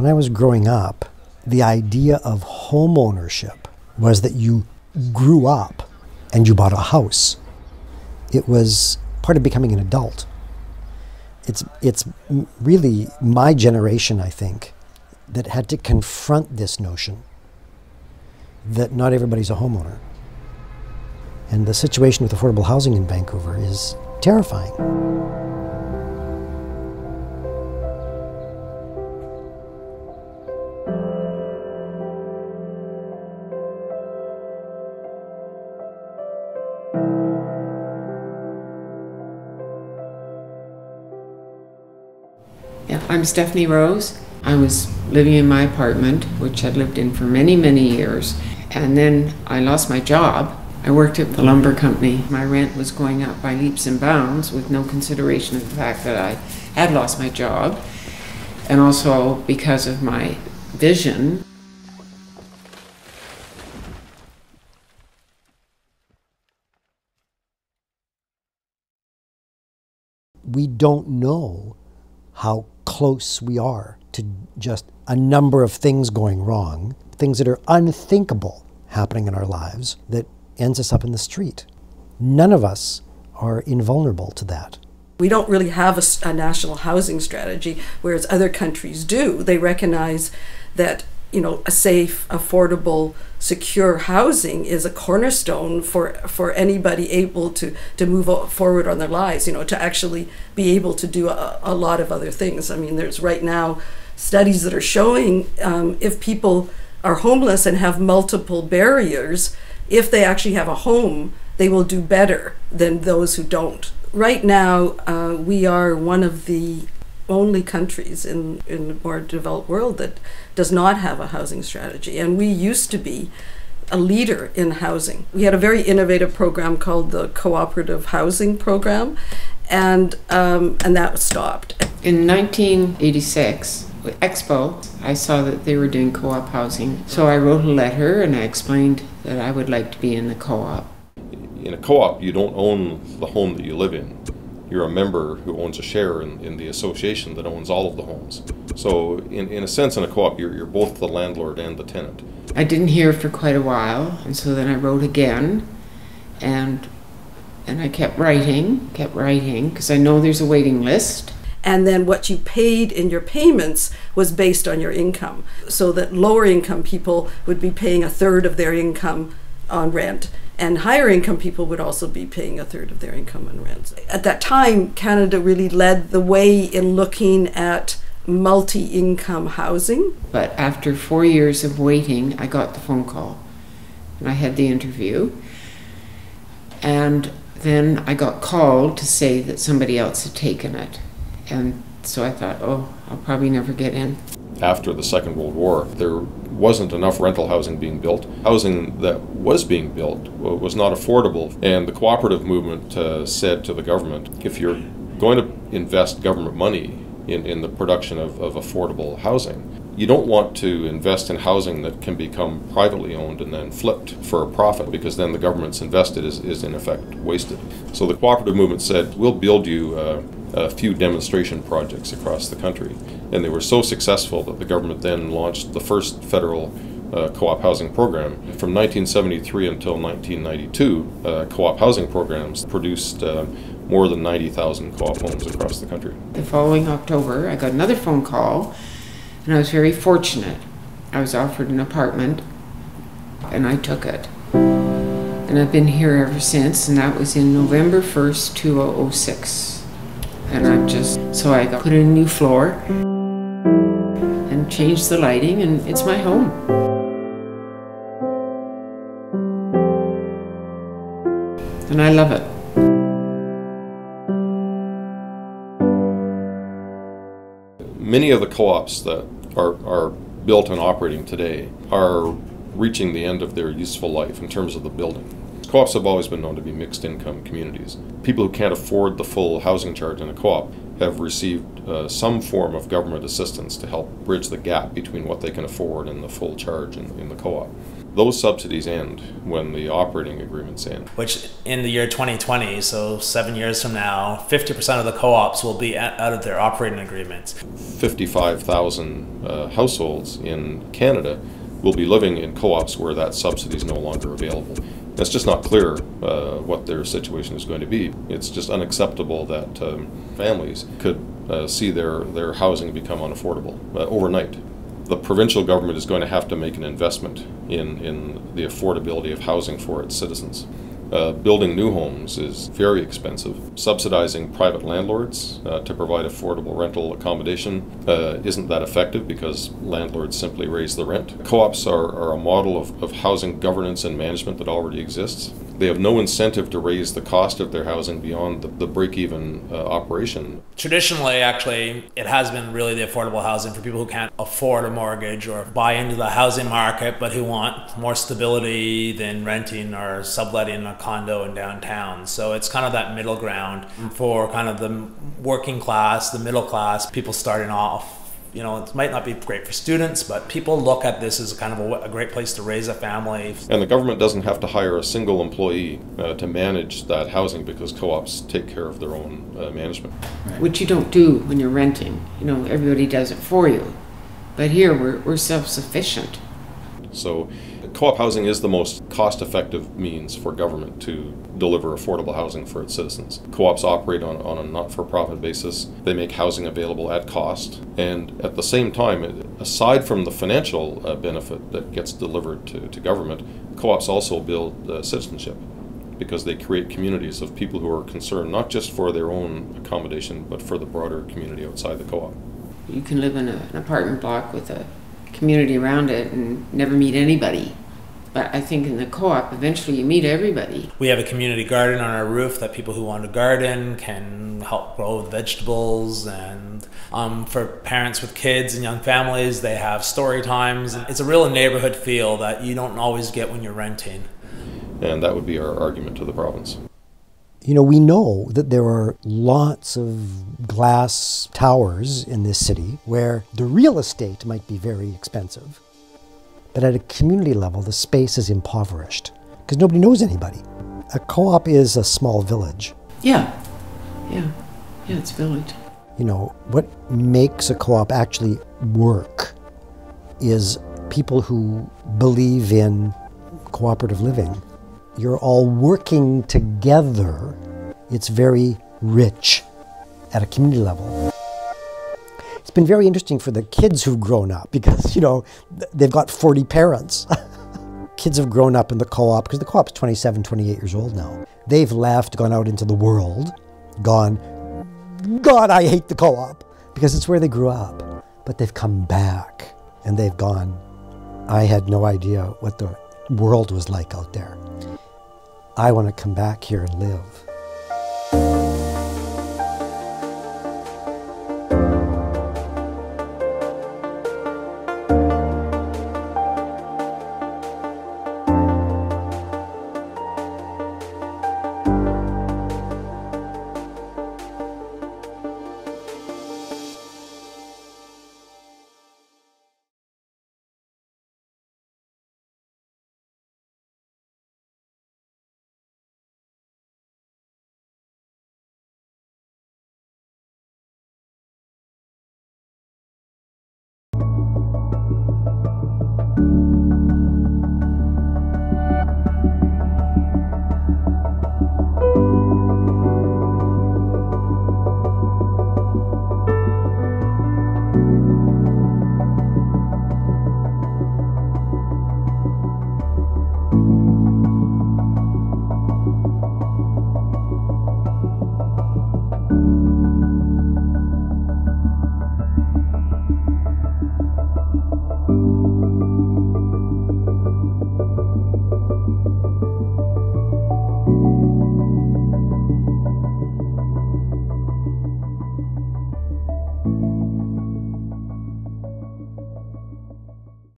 When I was growing up, the idea of home ownership was that you grew up and you bought a house. It was part of becoming an adult. It's really my generation, I think, that had to confront this notion that not everybody's a homeowner. And the situation with affordable housing in Vancouver is terrifying. Yeah, I'm Stephanie Rose. I was living in my apartment, which I'd lived in for many, many years. And then I lost my job. I worked at the lumber company. My rent was going up by leaps and bounds with no consideration of the fact that I had lost my job. And also because of my vision. We don't know how close we are to just a number of things going wrong, things that are unthinkable happening in our lives that ends us up in the street. None of us are invulnerable to that. We don't really have a national housing strategy, whereas other countries do. They recognize that, you know, a safe, affordable, secure housing is a cornerstone for anybody able to move forward on their lives, you know, to actually be able to do a lot of other things. I mean, there's right now studies that are showing if people are homeless and have multiple barriers, if they actually have a home, they will do better than those who don't. Right now, we are one of the only countries in the more developed world that does not have a housing strategy. And we used to be a leader in housing. We had a very innovative program called the Cooperative Housing Program, and that was stopped. In 1986, with Expo, I saw that they were doing co-op housing. So I wrote a letter and I explained that I would like to be in the co-op. In a co-op, you don't own the home that you live in. You're a member who owns a share in the association that owns all of the homes. So in a sense, in a co-op, you're both the landlord and the tenant. I didn't hear for quite a while, and so then I wrote again, and I kept writing, because I know there's a waiting list. And then what you paid in your payments was based on your income, so that lower income people would be paying a third of their income on rent, and higher income people would also be paying a third of their income on rent. At that time, Canada really led the way in looking at multi-income housing. But after 4 years of waiting, I got the phone call, and I had the interview, and then I got called to say that somebody else had taken it. And so I thought, oh, I'll probably never get in. After the Second World War, there wasn't enough rental housing being built. Housing that was being built was not affordable. And the cooperative movement said to the government, if you're going to invest government money in the production of affordable housing, you don't want to invest in housing that can become privately owned and then flipped for a profit, because then the government's invested is in effect wasted. So the cooperative movement said, we'll build you a few demonstration projects across the country. And they were so successful that the government then launched the first federal co-op housing program. From 1973 until 1992, co-op housing programs produced more than 90,000 co-op homes across the country. The following October, I got another phone call, and I was very fortunate. I was offered an apartment, and I took it. And I've been here ever since, and that was in November 1st, 2006. And so I got put in a new floor and changed the lighting, and it's my home. And I love it. Many of the co-ops that are built and operating today are reaching the end of their useful life in terms of the building. Co-ops have always been known to be mixed income communities. People who can't afford the full housing charge in a co-op have received some form of government assistance to help bridge the gap between what they can afford and the full charge in the co-op. Those subsidies end when the operating agreements end. Which in the year 2020, so 7 years from now, 50% of the co-ops will be out of their operating agreements. 55,000 households in Canada will be living in co-ops where that subsidy is no longer available. It's just not clear what their situation is going to be. It's just unacceptable that families could see their housing become unaffordable overnight. The provincial government is going to have to make an investment in the affordability of housing for its citizens. Building new homes is very expensive. Subsidizing private landlords to provide affordable rental accommodation isn't that effective because landlords simply raise the rent. Co-ops are a model of housing governance and management that already exists. They have no incentive to raise the cost of their housing beyond the break-even operation. Traditionally, actually, it has been really the affordable housing for people who can't afford a mortgage or buy into the housing market, but who want more stability than renting or subletting a condo in downtown. So it's kind of that middle ground for kind of the working class, the middle class, people starting off. You know, it might not be great for students, but people look at this as kind of a great place to raise a family. And the government doesn't have to hire a single employee to manage that housing because co-ops take care of their own management. Which you don't do when you're renting. You know, everybody does it for you. But here, we're self-sufficient. So co-op housing is the most cost-effective means for government to deliver affordable housing for its citizens. Co-ops operate on a not-for-profit basis. They make housing available at cost. And at the same time, aside from the financial benefit that gets delivered to government, co-ops also build citizenship because they create communities of people who are concerned not just for their own accommodation, but for the broader community outside the co-op. You can live in an apartment block with a community around it and never meet anybody. But I think in the co-op, eventually you meet everybody. We have a community garden on our roof that people who want to garden can help grow vegetables. And for parents with kids and young families, they have story times. It's a real neighborhood feel that you don't always get when you're renting. And that would be our argument to the province. You know, we know that there are lots of glass towers in this city where the real estate might be very expensive. But at a community level, the space is impoverished because nobody knows anybody. A co-op is a small village. Yeah, it's a village. You know, what makes a co-op actually work is people who believe in cooperative living. You're all working together. It's very rich at a community level. It's been very interesting for the kids who've grown up because, you know, they've got 40 parents. Kids have grown up in the co-op because the co-op's 27, 28 years old now. They've left, gone out into the world, gone, God, I hate the co-op because it's where they grew up. But they've come back and they've gone, I had no idea what the world was like out there. I want to come back here and live.